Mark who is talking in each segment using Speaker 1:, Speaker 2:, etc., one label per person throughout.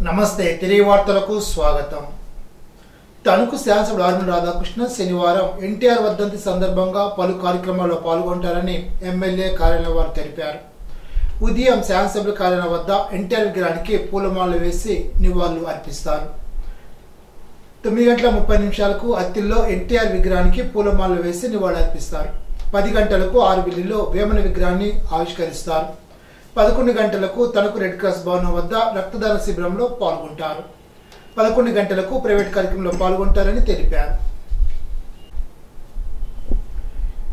Speaker 1: నమస్తే తిరిగి వార్తలకు స్వాగతం. తణుకు శాసనసభ్యుడు ఆర్మూర్ రాధాకృష్ణ శనివారం ఎన్టీఆర్ వర్ధంతి సందర్భంగా పలు కార్యక్రమాల్లో పాల్గొంటారని ఎమ్మెల్యే కార్యాలయం వారు తెలిపారు. ఉదయం శాసనసభ్యుల కార్యాలయం వద్ద ఎన్టీఆర్ విగ్రహానికి పూలమాలలు వేసి నివాళులు అర్పిస్తారు. 9:30 అత్తిల్లో ఎన్టీఆర్ విగ్రహానికి పూలమాలలు వేసి నివాళులు అర్పిస్తారు. 10 గంటలకు ఆరుబిల్లిలో వేమన విగ్రహాన్ని ఆవిష్కరిస్తారు. 11 గంటలకు తణుకు రెడ్ క్రాస్ భవనం వద్ద రక్తదాన శిబిరంలో పాల్గొంటారు. 11 గంటలకు ప్రైవేట్ కార్యక్రమంలో పాల్గొంటారని తెలిపారు.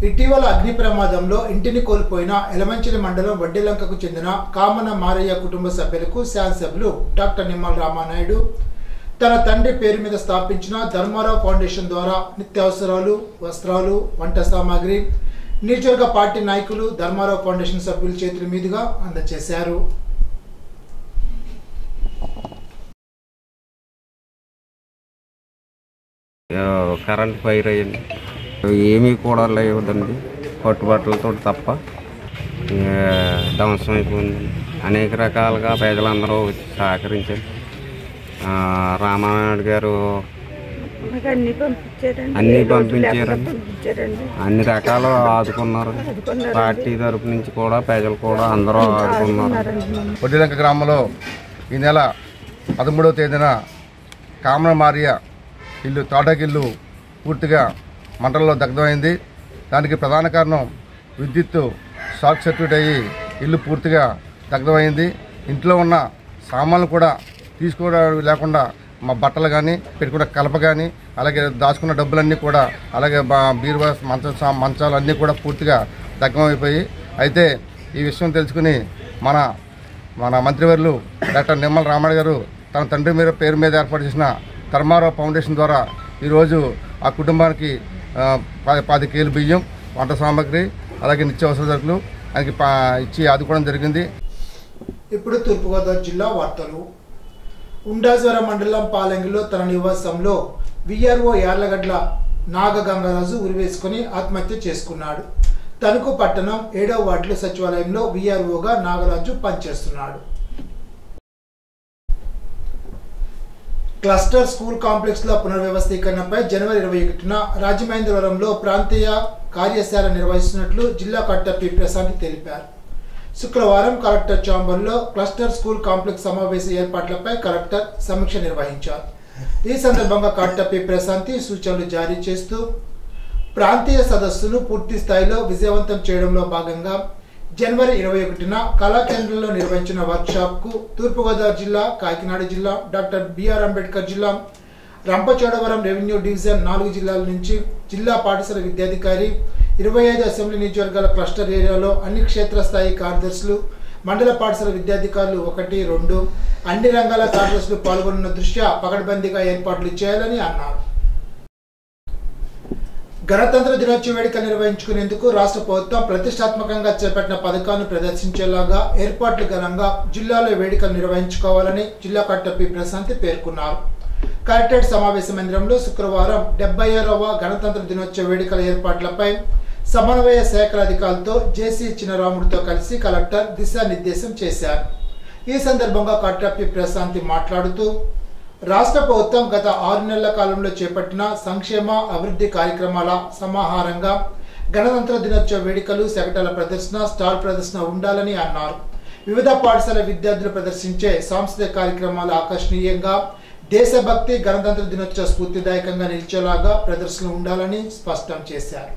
Speaker 1: ఇటీవల అగ్ని ప్రమాదంలో ఇంటిని కోల్పోయిన ఎలమంచిలి మండలం వడ్డెలంకకు చెందిన కామన మారయ్య కుటుంబ సభ్యులకు శాసనసభ్యులు డాక్టర్ నిమ్మల రామానాయుడు తన తండ్రి పేరు మీద స్థాపించిన ధర్మారావు ఫౌండేషన్ ద్వారా నిత్యావసరాలు, వస్త్రాలు, వంట సామాగ్రి నియోజకవర్గ పార్టీ నాయకులు, ధర్మారావు ఫౌండేషన్ సభ్యుల చేతుల మీదుగా అందజేశారు.
Speaker 2: కరెంట్ ఫైర్ అయ్యింది, ఏమీ కూడా లేవదండి, పట్టుబట్టలతో తప్ప ధ్వంసం అయిపోయింది. అనేక రకాలుగా ప్రజలందరూ సహకరించారు. రామానాయుడు గారు అన్నీ పంపించారండి, అన్ని రకాలు ఆదుకున్నారు. పార్టీ తరపు నుంచి కూడా ప్రజలు కూడా అందరూ ఆదుకున్నారు.
Speaker 3: వడ్డీలంక గ్రామంలో ఈ నెల 13వ తేదీన కామన మారియ ఇల్లు తాటాకిల్లు పూర్తిగా మంటల్లో దగ్ధమైంది. దానికి ప్రధాన కారణం విద్యుత్ షార్ట్ సర్క్యూట్ అయ్యి ఇల్లు పూర్తిగా దగ్ధమైంది. ఇంట్లో ఉన్న సామాన్లు కూడా తీసుకోవడం లేకుండా మా బట్టలు కానీ పెట్టుకున్న కలప కానీ అలాగే దాచుకున్న డబ్బులన్నీ కూడా అలాగే బీరువా మంచాలు అన్నీ కూడా పూర్తిగా దగ్ధమైపోయి, అయితే ఈ విషయం తెలుసుకుని మన మంత్రివర్యులు డాక్టర్ నిమ్మల రామారాయుడు గారు తన తండ్రి పేరు మీద ఏర్పాటు చేసిన ధర్మారావు ఫౌండేషన్ ద్వారా ఈరోజు ఆ కుటుంబానికి 10 కేజీల బియ్యం, వంట సామాగ్రి అలాగే నిత్యావసర సరుకులు ఆయనకి ఇచ్చి ఆదుకోవడం జరిగింది.
Speaker 1: ఇప్పుడు తూర్పుగోదావరి జిల్లా వార్తలు. ఉండాజ్వర మండలం పాలంగిలో తన నివాసంలో విఆర్ఓ యార్లగడ్ల నాగగంగరాజు ఉరివేసుకుని ఆత్మహత్య చేసుకున్నాడు. తణుకు పట్టణం 7వ వార్డులో సచివాలయంలో విఆర్ఓగా నాగరాజు పనిచేస్తున్నాడు. క్లస్టర్ స్కూల్ కాంప్లెక్స్ లో పునర్వ్యవస్థీకరణపై జనవరి 21న రాజమహేంద్రవరంలో ప్రాంతీయ కార్యశాల నిర్వహిస్తున్నట్లు జిల్లా కలెక్టర్ పి ప్రశాంతి తెలిపారు. శుక్రవారం కలెక్టర్ ఛాంబర్లో క్లస్టర్ స్కూల్ కాంప్లెక్స్ సమావేశ ఏర్పాట్లపై కలెక్టర్ సమీక్ష నిర్వహించారు. ఈ సందర్భంగా కలెక్టర్ పి ప్రశాంతి సూచనలు జారీ చేస్తూ ప్రాంతీయ సదస్సును పూర్తి స్థాయిలో విజయవంతం చేయడంలో భాగంగా జనవరి 21న కళాకేంద్రంలో నిర్వహించిన వర్క్షాప్కు తూర్పుగోదావరి జిల్లా, కాకినాడ జిల్లా, డాక్టర్ బిఆర్ అంబేద్కర్ జిల్లా, రంపచోడవరం రెవెన్యూ డివిజన్ 4 జిల్లాల నుంచి జిల్లా పాఠశాల విద్యాధికారి, 25 అసెంబ్లీ నియోజకవర్గాల క్లస్టర్ ఏరియాలో అన్ని క్షేత్రస్థాయి కార్యదర్శులు, మండల పాఠశాల విద్యాధికారులు 1, 2 అన్ని రంగాల కార్యదర్శులు పాల్గొన్న దృష్ట్యా పకడ్బందీగా ఏర్పాట్లు చేయాలని అన్నారు. గణతంత్ర దినోత్సవ వేడుకలు నిర్వహించుకునేందుకు రాష్ట్ర ప్రభుత్వం ప్రతిష్టాత్మకంగా చేపట్టిన పథకాలను ప్రదర్శించేలాగా ఏర్పాట్లు ఘనంగా జిల్లాలో వేడుకలు నిర్వహించుకోవాలని జిల్లా కలెక్టర్ పి ప్రశాంతి పేర్కొన్నారు. కలెక్టరేట్ సమావేశ మందిరంలో శుక్రవారం 76వ గణతంత్ర దినోత్సవ వేడుకల ఏర్పాట్లపై సమన్వయ శాఖల అధికారులతో జేసీ చిన్నరాముడితో కలిసి కలెక్టర్ దిశానిర్దేశం చేశారు. ఈ సందర్భంగా కలెక్టర్ పి ప్రశాంతి మాట్లాడుతూ రాష్ట్ర ప్రభుత్వం గత 6 నెలల కాలంలో చేపట్టిన సంక్షేమ అభివృద్ధి కార్యక్రమాల సమాహారంగా గణతంత్ర దినోత్సవ వేడుకలు, శకటాల ప్రదర్శన, స్టాల్ ప్రదర్శన ఉండాలని అన్నారు. వివిధ పాఠశాల విద్యార్థులు ప్రదర్శించే సాంస్కృతిక కార్యక్రమాలు ఆకర్షణీయంగా, దేశభక్తి, గణతంత్ర దినోత్సవ స్ఫూర్తిదాయకంగా నిలిచేలాగా ప్రదర్శనలు ఉండాలని స్పష్టం చేశారు.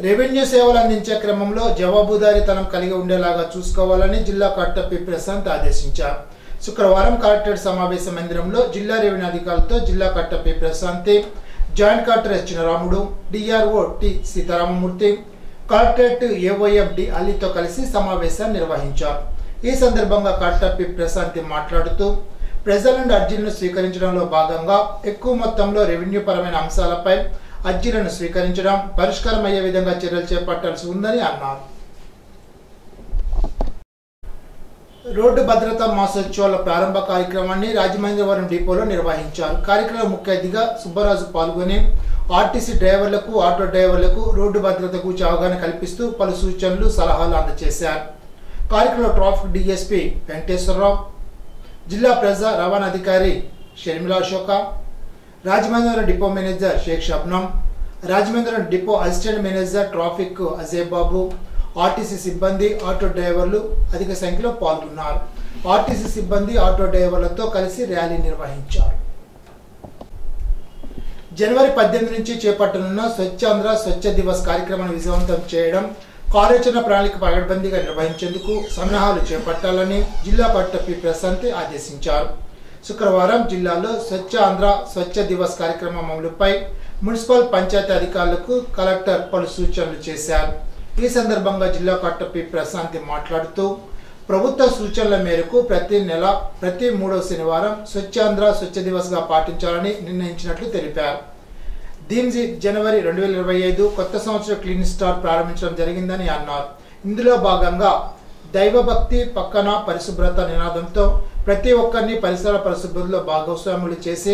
Speaker 1: రెవెన్యూ సేవలు అందించే క్రమంలో జవాబుదారీతనం కలిగి ఉండేలాగా చూసుకోవాలని జిల్లా కలెక్టర్ పి ప్రశాంత్ ఆదేశించారు. శుక్రవారం కలెక్టరేట్ సమావేశ మందిరంలో జిల్లా రెవెన్యూ అధికారులతో జిల్లా collector P Prashanti, joint collector S Chinnaramudu, DRO T Seetharamamurthy, collectorate AOM D అలీతో కలిసి సమావేశాన్ని నిర్వహించారు. ఈ సందర్భంగా కలెక్టర్ పి ప్రశాంతి మాట్లాడుతూ ప్రజల నుండి అర్జీలను స్వీకరించడంలో భాగంగా ఎక్కువ మొత్తంలో రెవెన్యూ పరమైన అంశాలపై అర్జీలను స్వీకరించడం, పరిష్కారం అయ్యే విధంగా చర్యలు చేపట్టాల్సి ఉందని అన్నారు. రోడ్డు భద్రతా మాసోత్సవాల ప్రారంభ కార్యక్రమాన్ని రాజమహేంద్రవరం డిపోలో నిర్వహించారు. కార్యక్రమం ముఖ్య అతిథిగా సుబ్బరాజు పాల్గొని ఆర్టీసీ డ్రైవర్లకు, ఆటో డ్రైవర్లకు రోడ్డు భద్రత గురించి అవగాహన కల్పిస్తూ పలు సూచనలు, సలహాలు అందజేశారు. కార్యక్రమంలో ట్రాఫిక్ డీఎస్పీ వెంకటేశ్వరరావు, జిల్లా ప్రజా రవాణా అధికారి Sharmila Ashoka, Rajamahendravaram depot manager Sheikh Shabnam, Rajamahendravaram depot assistant manager traffic Ajay Babu, RTC సిబ్బంది, ఆటో డ్రైవర్లు అధిక సంఖ్యలో పాల్గొన్నారు. ఆర్టీసీ సిబ్బంది ఆటో డ్రైవర్లతో కలిసి ర్యాలీ నిర్వహించారు. జనవరి 18 నుంచి చేపట్టనున్న స్వచ్ఛాంధ్ర స్వచ్ఛ దివస్ కార్యక్రమాన్ని విజయవంతం చేయడం, కార్యాచరణ ప్రణాళిక పకడ్బందీగా నిర్వహించేందుకు సన్నాహాలు చేపట్టాలని జిల్లా కలెక్టర్ పి ప్రశాంతి ఆదేశించారు. శుక్రవారం జిల్లాలో స్వచ్ఛాంధ్ర స్వచ్ఛ దివస్ కార్యక్రమం అమలుపై మున్సిపల్ పంచాయతీ అధికారులకు కలెక్టర్ పలు సూచనలు చేశారు. ఈ సందర్భంగా జిల్లా కలెక్టర్ పి ప్రశాంతి మాట్లాడుతూ ప్రభుత్వ సూచనల మేరకు ప్రతి 3వ శనివారం స్వచ్ఛాంధ్ర స్వచ్ఛ దివస్ గా పాటించాలని నిర్ణయించినట్లు తెలిపారు. దీన్ని జనవరి 2025 కొత్త సంవత్సరం క్లీన్ స్టార్ ప్రారంభించడం జరిగిందని అన్నారు. ఇందులో భాగంగా దైవభక్తి పక్కన పరిశుభ్రత నినాదంతో ప్రతి ఒక్కరిని పరిసర పరిశుభ్రతలో భాగస్వాములు చేసి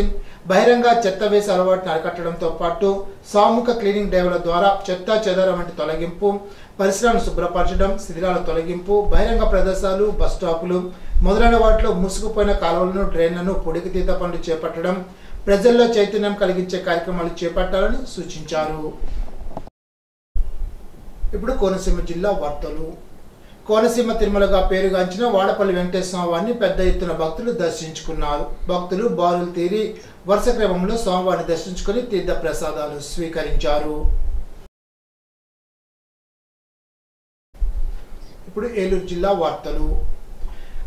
Speaker 1: బహిరంగ చెత్త వేసే అలవాటును అరికట్టడంతో పాటు సామూహిక క్లీనింగ్ డ్రైవ్ల ద్వారా చెత్త చెదారం వంటి తొలగింపు, పరిసరాలను శుభ్రపరచడం, శిథిలాల తొలగింపు, బహిరంగ ప్రదేశాలు, బస్ స్టాపులు మొదలైన వాటిలో మూసుకుపోయిన కాలువలను, డ్రైన్లను పొడికితీత పనులు చేపట్టడం, ప్రజల్లో చైతన్యం కలిగించే కార్యక్రమాలు చేపట్టాలని సూచించారు. ఇప్పుడు కోనసీమ జిల్లా వార్తలు. కోనసీమ తిరుమలగా పేరుగాంచిన వాడపల్లి వెంకటేశ్వర వారిని పెద్ద ఎత్తున భక్తులు దర్శించుకున్నారు. భక్తులు బారులు తీరి వరుస క్రమంలో స్వామివారిని దర్శించుకుని తీర్థ ప్రసాదాలు స్వీకరించారు. ఇప్పుడు ఏలూరు జిల్లా వార్తలు.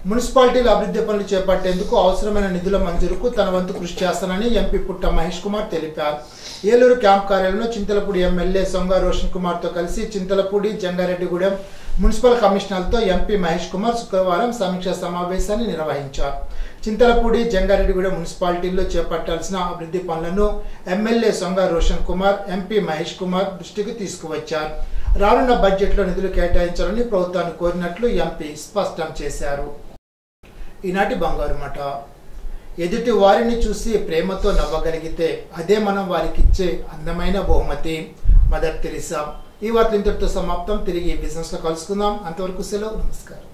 Speaker 1: మున్సిపాలిటీల అభివృద్ధి పనులు చేపట్టేందుకు అవసరమైన నిధుల మంజూరుకు తన వంతు కృషి చేస్తానని ఎంపీ పుట్ట మహేష్ కుమార్ తెలిపారు. ఏలూరు క్యాంప్ కార్యాలయంలో చింతలపూడి ఎమ్మెల్యే సొంగ రోషన్ కుమార్ తో కలిసి చింతలపూడి, జంగారెడ్డిగూడెం మున్సిపల్ కమిషనర్లతో ఎంపీ మహేష్ కుమార్ శుక్రవారం సమీక్షా సమావేశాన్ని నిర్వహించారు. చింతలపూడి, జంగారెడ్డిగూడెం మున్సిపాలిటీల్లో చేపట్టాల్సిన అభివృద్ధి పనులను ఎమ్మెల్యే సొంగ రోషన్ కుమార్, ఎంపీ మహేష్ కుమార్ దృష్టికి తీసుకువచ్చారు. రానున్న బడ్జెట్లో నిధులు కేటాయించాలని ప్రభుత్వాన్ని కోరినట్లు ఎంపీ స్పష్టం చేశారు. ఈనాటి బంగారు మాట. ఎదుటి వారిని చూసి ప్రేమతో నవ్వగలిగితే అదే మనం వారికి ఇచ్చే అందమైన బహుమతి. Mother Teresa. ఈ వార్తలు ఇంతటితో సమాప్తం. తిరిగి బిజినెస్ లో కలుసుకుందాం. అంతవరకు సెలవు. నమస్కారం.